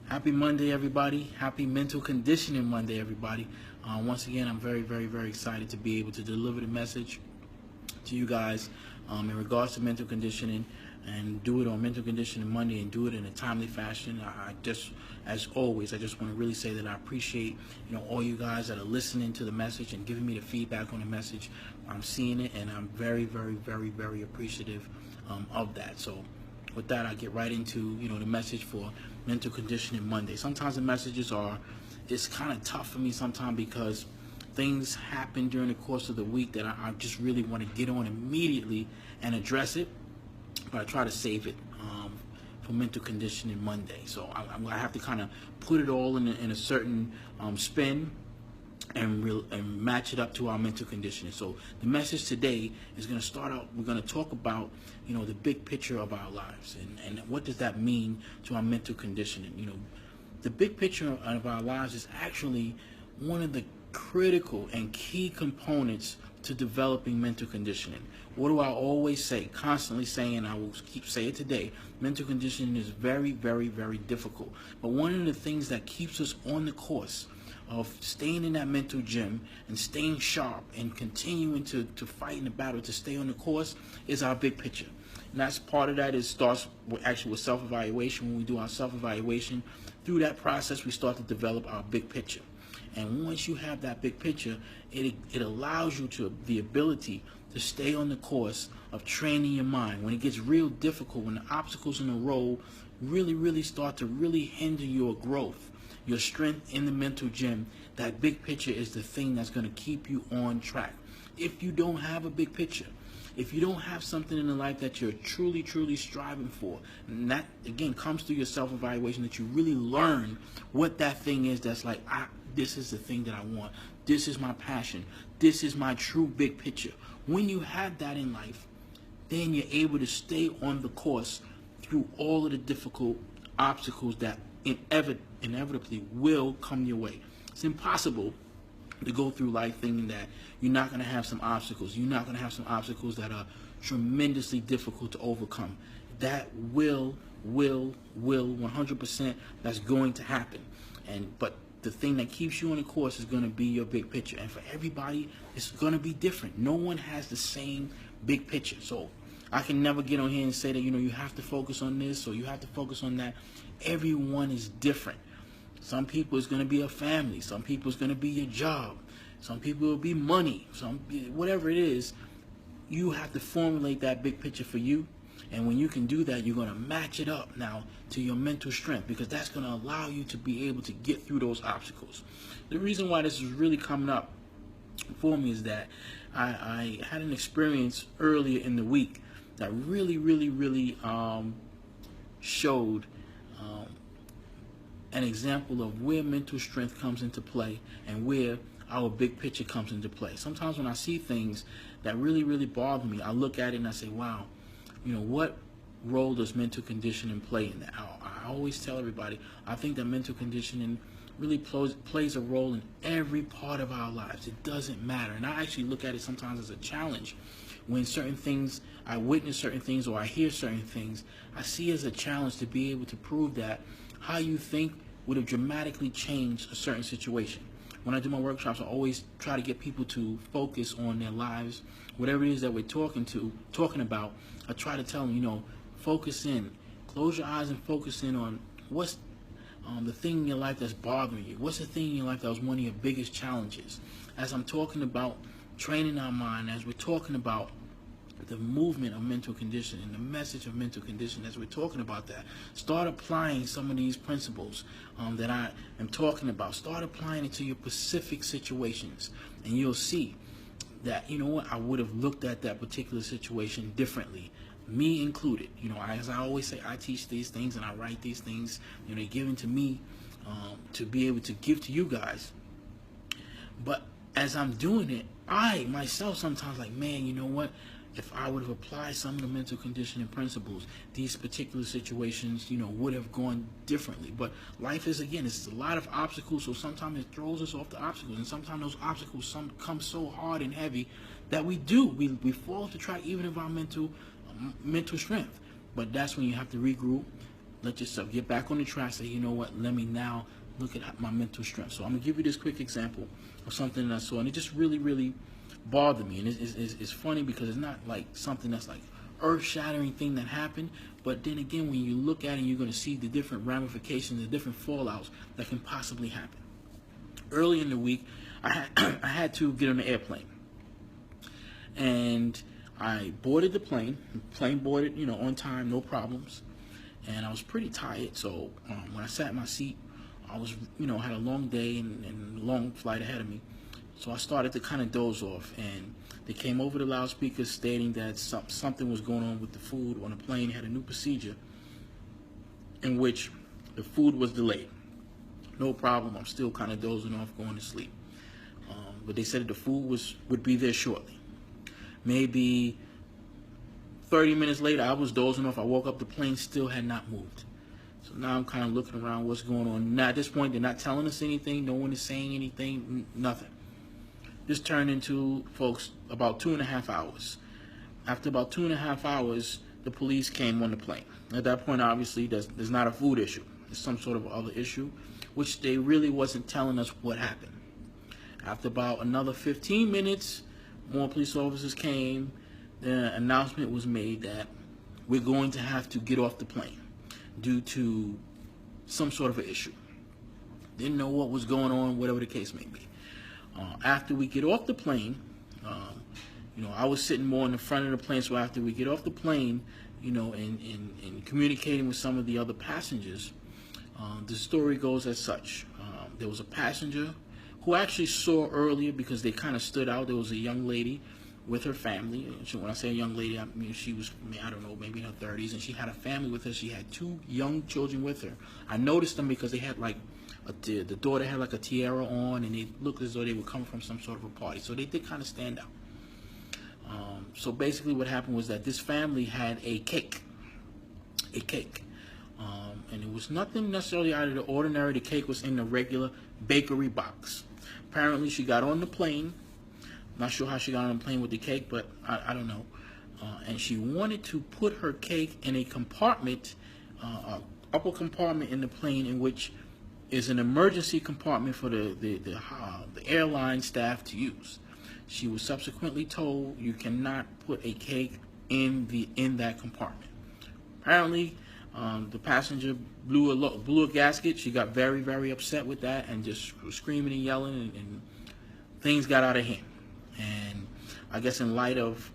Happy Monday, everybody. Happy Mental Conditioning Monday, everybody. Once again, I'm very, very, very excited to be able to deliver the message to you guys in regards to mental conditioning, and do it on Mental Conditioning Monday and do it in a timely fashion. I just, as always, I just want to really say that I appreciate all you guys that are listening to the message and giving me the feedback on the message. I'm seeing it, and I'm very, very, very, very appreciative of that. So with that, I get right into the message for Mental Conditioning Monday. Sometimes the messages it's kind of tough for me sometimes because things happen during the course of the week that I just really want to get on immediately and address it, but I try to save it for Mental Conditioning Monday. So I have to kind of put it all in a certain spin and match it up to our mental conditioning. So the message today is going to start out, we're going to talk about the big picture of our lives, and what does that mean to our mental conditioning. The big picture of our lives is actually one of the critical and key components to developing mental conditioning. What do I always say, constantly saying, I will keep saying it today, mental conditioning is very, very, very difficult. But one of the things that keeps us on the course of staying in that mental gym and staying sharp and continuing to fight in the battle to stay on the course is our big picture. And that's part of that. It starts with self-evaluation. When we do our self-evaluation, through that process we start to develop our big picture. And once you have that big picture, it allows you the ability to stay on the course of training your mind. When it gets real difficult, when the obstacles in the road really start to really hinder your growth, your strength in the mental gym, that big picture is the thing that's going to keep you on track. If you don't have a big picture, if you don't have something in the life that you're truly striving for, and that again comes through your self-evaluation, that you really learn what that thing is that's like, this is the thing that I want, this is my passion, this is my true big picture. When you have that in life, then you're able to stay on the course through all of the difficult obstacles that inevitably will come your way. It's impossible to go through life thinking that you're not going to have some obstacles. You're not going to have some obstacles that are tremendously difficult to overcome. That will 100%, that's going to happen. But the thing that keeps you on the course is going to be your big picture. And for everybody, it's going to be different. No one has the same big picture. So I can never get on here and say that, you have to focus on this or you have to focus on that. Everyone is different. Some people it's going to be a family. Some people it's going to be your job. Some people will be money. Whatever it is, you have to formulate that big picture for you. And when you can do that, you're going to match it up now to your mental strength, because that's going to allow you to be able to get through those obstacles. The reason why this is really coming up for me is that I had an experience earlier in the week that really showed an example of where mental strength comes into play and where our big picture comes into play. Sometimes when I see things that really bother me, I look at it and I say, wow, what role does mental conditioning play in that? I always tell everybody, I think that mental conditioning really plays a role in every part of our lives. It doesn't matter. And I actually look at it sometimes as a challenge. When certain things, I witness certain things or I hear certain things, I see it as a challenge to be able to prove that how you think would have dramatically changed a certain situation. When I do my workshops, I always try to get people to focus on their lives. Whatever it is that we're talking about, I try to tell them, focus in. Close your eyes and focus in on what's the thing in your life that's bothering you. What's the thing in your life that was one of your biggest challenges? As I'm talking about training our mind, as we're talking about the movement of mental conditioning, the message of mental conditioning, as we're talking about that, start applying some of these principles that I am talking about. Start applying it to your specific situations, and you'll see that, I would have looked at that particular situation differently, me included. As I always say, I teach these things and I write these things, they're given to me to be able to give to you guys. But as I'm doing it, I myself sometimes like, man, you know what? If I would have applied some of the mental conditioning principles, these particular situations, would have gone differently. But life is, again, it's a lot of obstacles, so sometimes it throws us off the obstacles. And sometimes those obstacles come so hard and heavy that we fall off the track even of our mental strength. But that's when you have to regroup, let yourself get back on the track. Say, you know what? Let me now look at my mental strength. So I'm gonna give you this quick example of something that I saw, and it just really, really bothered me. And it's funny because it's not like something that's like earth-shattering thing that happened, but then again, when you look at it, you're going to see the different ramifications, the different fallouts that can possibly happen. Early in the week, I had to get on the airplane, and I boarded the plane. Plane boarded, on time, no problems. And I was pretty tired, so when I sat in my seat, I was, had a long day and a long flight ahead of me. So I started to kind of doze off, and they came over the loudspeakers stating that something was going on with the food on the plane. They had a new procedure in which the food was delayed. No problem. I'm still kind of dozing off, going to sleep. But they said that the food would be there shortly. Maybe 30 minutes later, I was dozing off. I woke up, the plane still had not moved. So now I'm kind of looking around, what's going on. Now at this point, they're not telling us anything. No one is saying anything, nothing. This turned into, folks, about 2.5 hours. After about 2.5 hours, the police came on the plane. At that point, obviously, there's not a food issue. There's some sort of other issue, which they really wasn't telling us what happened. After about another 15 minutes, more police officers came. The announcement was made that we're going to have to get off the plane due to some sort of an issue. Didn't know what was going on, whatever the case may be. After we get off the plane, I was sitting more in the front of the plane, so after we get off the plane, and communicating with some of the other passengers, the story goes as such. There was a passenger who actually saw earlier, because they kind of stood out. There was a young lady with her family. When I say a young lady, I mean she was, I don't know, maybe in her 30s, and she had a family with her. She had 2 young children with her. I noticed them because they had the daughter had like a tiara on, and they looked as though they were coming from some sort of a party. So they did kind of stand out. So basically what happened was that this family had a cake. And it was nothing necessarily out of the ordinary. The cake was in the regular bakery box. Apparently she got on the plane. Not sure how she got on the plane with the cake, but I don't know. And she wanted to put her cake in a compartment, upper compartment in the plane, in which is an emergency compartment for the airline staff to use. She was subsequently told you cannot put a cake in that compartment. Apparently, the passenger blew a gasket. She got very, very upset with that and just was screaming and yelling, and things got out of hand. And I guess in light of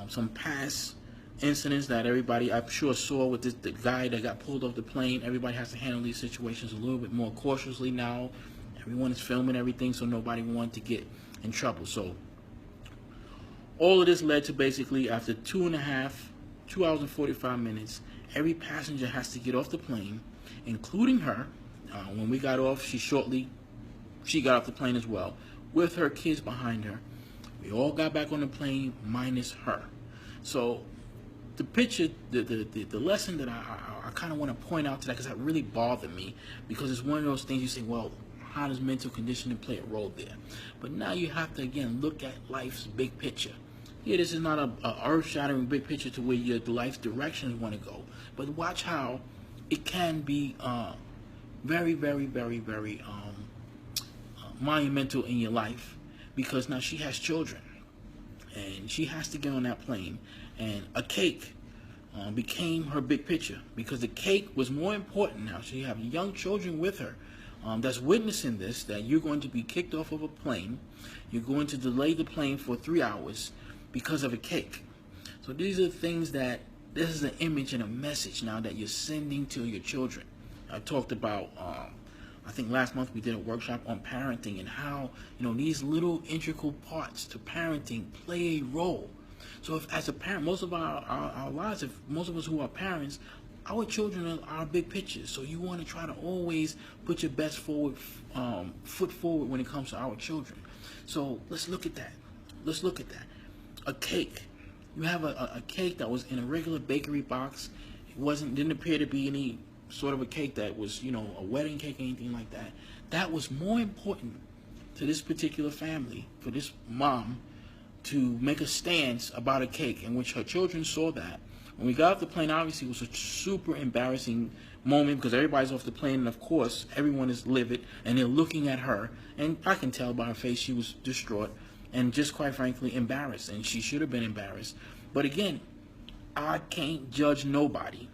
some past incidents that everybody, I'm sure, saw with the guy that got pulled off the plane, everybody has to handle these situations a little bit more cautiously now. Everyone is filming everything, so nobody wanted to get in trouble. So all of this led to basically, after 2 hours and 45 minutes, every passenger has to get off the plane, including her. When we got off, she got off the plane as well, with her kids behind her. We all got back on the plane, minus her. So the picture, the lesson that I kind of want to point out to that, because that really bothered me, because it's one of those things you say, well, how does mental conditioning play a role there? But now you have to, again, look at life's big picture. Yeah, this is not a earth-shattering big picture to where your life's direction you want to go, but watch how it can be very, very, very, very monumental in your life, because now she has children, and she has to get on that plane, and a cake became her big picture, because the cake was more important now. So you have young children with her that's witnessing this, that you're going to be kicked off of a plane, you're going to delay the plane for 3 hours because of a cake. So these are things that, this is an image and a message now that you're sending to your children. I talked about, I think last month we did a workshop on parenting, and how, these little integral parts to parenting play a role. So if, as a parent, most of our lives, if most of us who are parents, our children are our big pictures. So you want to try to always put your best foot forward when it comes to our children. So let's look at that. Let's look at that. A cake. You have a cake that was in a regular bakery box. It didn't appear to be any sort of a cake that was, a wedding cake or anything like that. That was more important to this particular family, for this mom, to make a stance about a cake, in which her children saw that, When we got off the plane, obviously it was a super embarrassing moment because everybody's off the plane, and of course everyone is livid and they're looking at her, and I can tell by her face she was distraught and just quite frankly embarrassed, and she should have been embarrassed. But again, I can't judge nobody.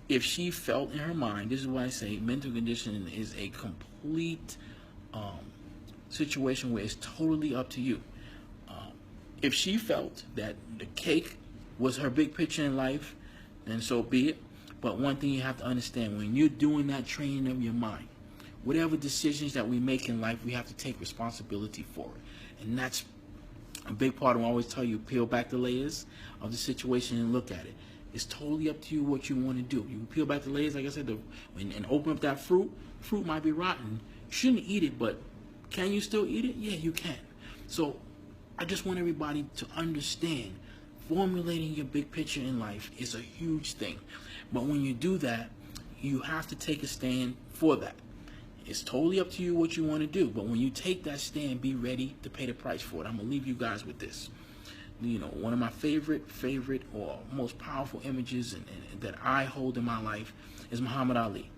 If she felt in her mind, this is why I say mental conditioning is a complete situation where it's totally up to you. If she felt that the cake was her big picture in life, then so be it. But one thing you have to understand, when you're doing that training of your mind, whatever decisions that we make in life, we have to take responsibility for it. And that's a big part of what I always tell you, peel back the layers of the situation and look at it. It's totally up to you what you want to do. You can peel back the layers, like I said, and open up that fruit. Fruit might be rotten. You shouldn't eat it, but can you still eat it? Yeah, you can. So I just want everybody to understand, formulating your big picture in life is a huge thing. But when you do that, you have to take a stand for that. It's totally up to you what you want to do. But when you take that stand, be ready to pay the price for it. I'm going to leave you guys with this. You know, one of my favorite or most powerful images and that I hold in my life is Muhammad Ali.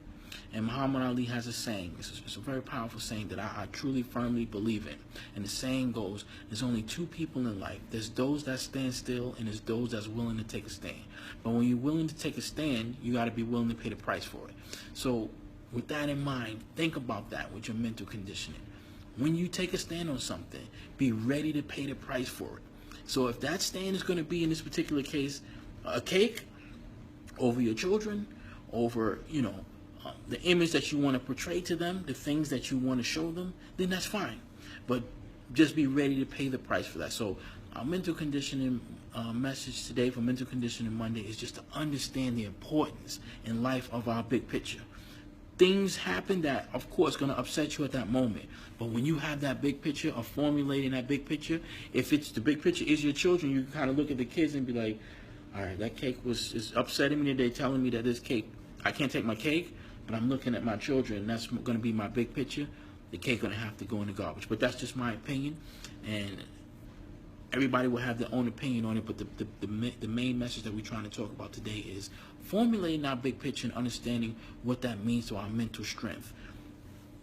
And Muhammad Ali has a saying. It's a very powerful saying that I truly, firmly believe in. And the saying goes, there's only two people in life. There's those that stand still, and there's those that's willing to take a stand. But when you're willing to take a stand, you got to be willing to pay the price for it. So with that in mind, think about that with your mental conditioning. When you take a stand on something, be ready to pay the price for it. So if that stand is going to be, in this particular case, a cake over your children, over, you know, the image that you want to portray to them, the things that you want to show them, then that's fine. But just be ready to pay the price for that. So our mental conditioning message today for Mental Conditioning Monday is just to understand the importance in life of our big picture. Things happen that, of course, going to upset you at that moment. But when you have that big picture of formulating that big picture, if it's the big picture is your children, you can kind of look at the kids and be like, all right, that cake is upsetting me today, telling me that this cake, I can't take my cake, but I'm looking at my children, and that's going to be my big picture. The cake going to have to go in the garbage. But that's just my opinion, and everybody will have their own opinion on it. But the main message that we're trying to talk about today is formulating our big picture and understanding what that means to our mental strength.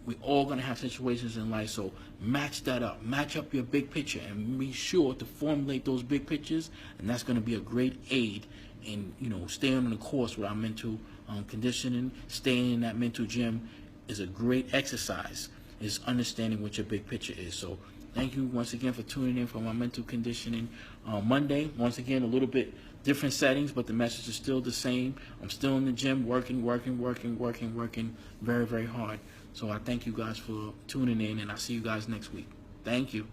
We're all going to have situations in life, so match that up. Match up your big picture and be sure to formulate those big pictures, and that's going to be a great aid in, you know, staying on the course with our mental conditioning. Staying in that mental gym is a great exercise, is understanding what your big picture is. So thank you once again for tuning in for my Mental Conditioning Monday. Once again, a little bit different settings, but the message is still the same. I'm still in the gym working very, very hard. So I thank you guys for tuning in, and I'll see you guys next week. Thank you.